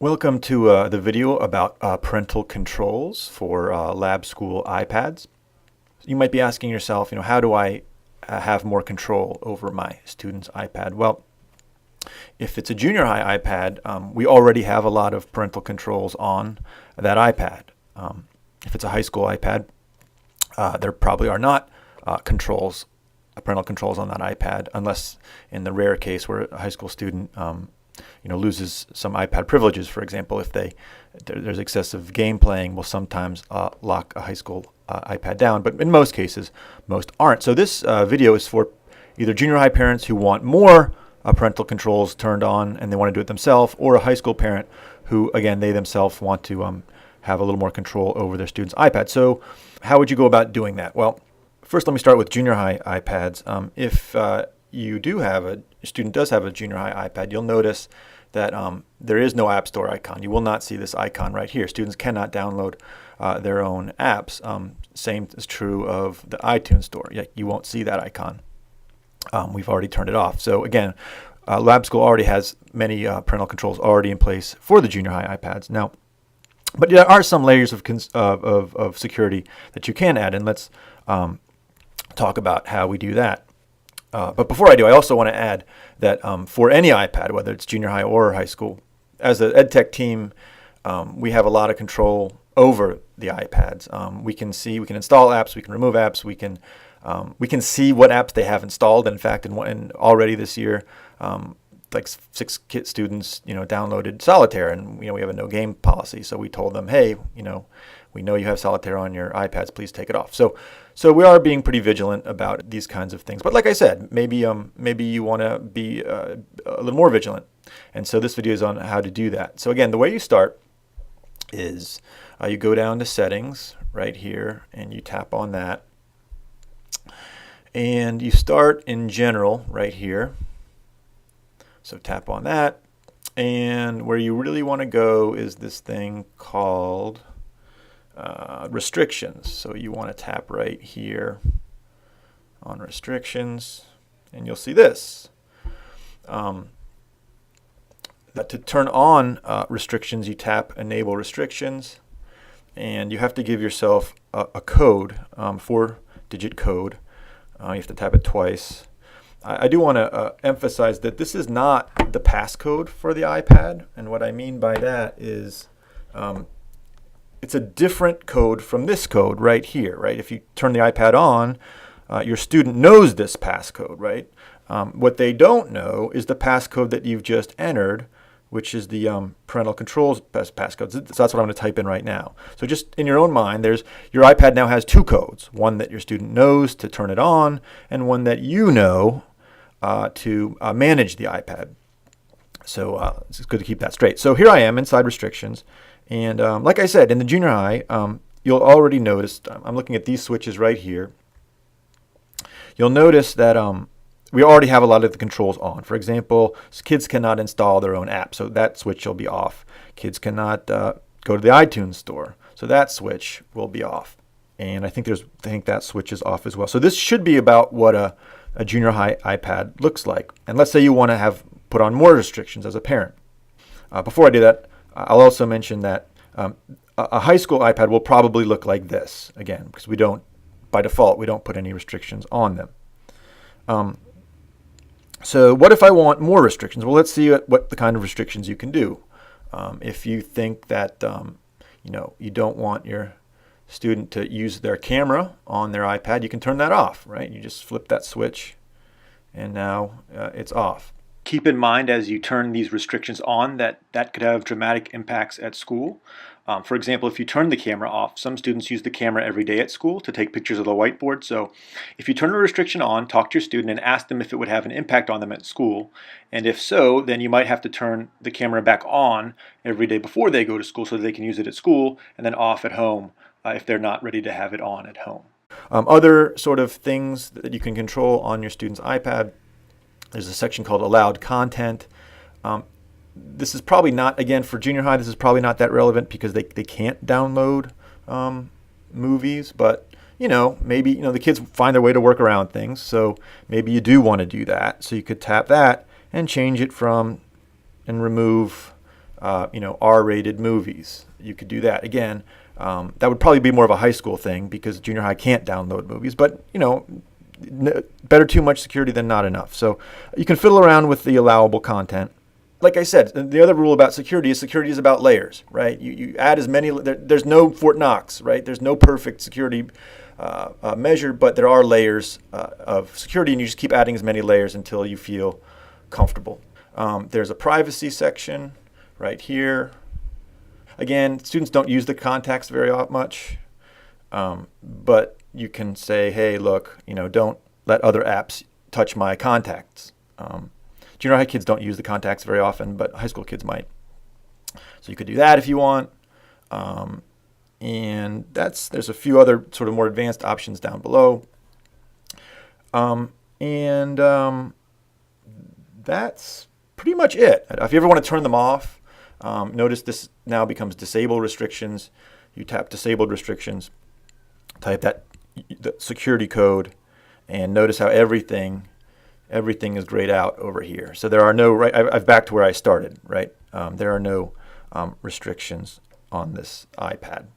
Welcome to the video about parental controls for lab school iPads. You might be asking yourself, how do I have more control over my student's iPad? Well, if it's a junior high iPad, we already have a lot of parental controls on that iPad. If it's a high school iPad, there probably are not parental controls on that iPad, unless in the rare case where a high school student loses some iPad privileges. For example, if there's excessive game playing, will sometimes lock a high school iPad down. But in most cases, most aren't. So this video is for either junior high parents who want more parental controls turned on and they want to do it themselves, or a high school parent who, again, they themselves want to have a little more control over their student's iPad. So how would you go about doing that? Well, first let me start with junior high iPads. If your student does have a junior high iPad, you'll notice that there is no App Store icon. You will not see this icon right here. Students cannot download their own apps. Same is true of the iTunes Store. You won't see that icon. We've already turned it off. So again, Lab School already has many parental controls already in place for the junior high iPads. Now, but there are some layers of security that you can add, and let's talk about how we do that. But before I do, I also want to add that for any iPad, whether it's junior high or high school, as an ed tech team, we have a lot of control over the iPads. We can install apps, we can remove apps, we can see what apps they have installed. In fact, already this year, like 6 students, downloaded Solitaire, and we have a no game policy. So we told them, hey, we know you have Solitaire on your iPads, please take it off. So we are being pretty vigilant about these kinds of things. But like I said, maybe you want to be a little more vigilant. And so this video is on how to do that. So again, the way you start is you go down to settings right here and you tap on that. And you start in general right here. So tap on that. And where you really want to go is this thing called restrictions. So you want to tap right here on restrictions, and you'll see this. That to turn on restrictions, you tap enable restrictions, and you have to give yourself a code, 4-digit code. You have to tap it twice. I do want to emphasize that this is not the passcode for the iPad, and what I mean by that is it's a different code from this code right here, right? If you turn the iPad on, your student knows this passcode, right? What they don't know is the passcode that you've just entered, which is the parental controls passcode. So that's what I'm going to type in right now. So just in your own mind, your iPad now has 2 codes, one that your student knows to turn it on, and one that you know to manage the iPad. So it's good to keep that straight. So here I am inside restrictions. And like I said, in the junior high, you'll already notice, I'm looking at these switches right here. You'll notice that we already have a lot of the controls on. For example, kids cannot install their own app, so that switch will be off. Kids cannot go to the iTunes Store, so that switch will be off. And I think that switch is off as well. So this should be about what a junior high iPad looks like. And let's say you want to put on more restrictions as a parent. Before I do that, I'll also mention that a high school iPad will probably look like this, again, because by default, we don't put any restrictions on them. So what if I want more restrictions? Well, let's see what the kind of restrictions you can do. If you think that you don't want your student to use their camera on their iPad, you can turn that off, right? You just flip that switch, and now it's off. Keep in mind as you turn these restrictions on that could have dramatic impacts at school. For example, if you turn the camera off, some students use the camera every day at school to take pictures of the whiteboard. So if you turn a restriction on, talk to your student and ask them if it would have an impact on them at school. And if so, then you might have to turn the camera back on every day before they go to school so that they can use it at school, and then off at home if they're not ready to have it on at home. Other sort of things that you can control on your student's iPad, there's a section called allowed content. This is probably not, again, for junior high, this is probably not that relevant because they can't download movies, but maybe the kids find their way to work around things, so maybe you do want to do that. So you could tap that and change it from and remove R-rated movies. You could do that. Again, that would probably be more of a high school thing because junior high can't download movies. But, better too much security than not enough. So you can fiddle around with the allowable content. Like I said, the other rule about security is about layers, right? You add as many, there's no Fort Knox, right? There's no perfect security measure, but there are layers of security, and you just keep adding as many layers until you feel comfortable. There's a privacy section right here. Again, students don't use the contacts very much, but you can say, hey, look, don't let other apps touch my contacts. Junior high kids don't use the contacts very often, but high school kids might. So you could do that if you want. And there's a few other sort of more advanced options down below. That's pretty much it. If you ever want to turn them off, notice this now becomes disable restrictions. You tap disabled restrictions, type the security code, and notice how everything is grayed out over here. So there are no, right, I've back to where I started, right? There are no restrictions on this iPad.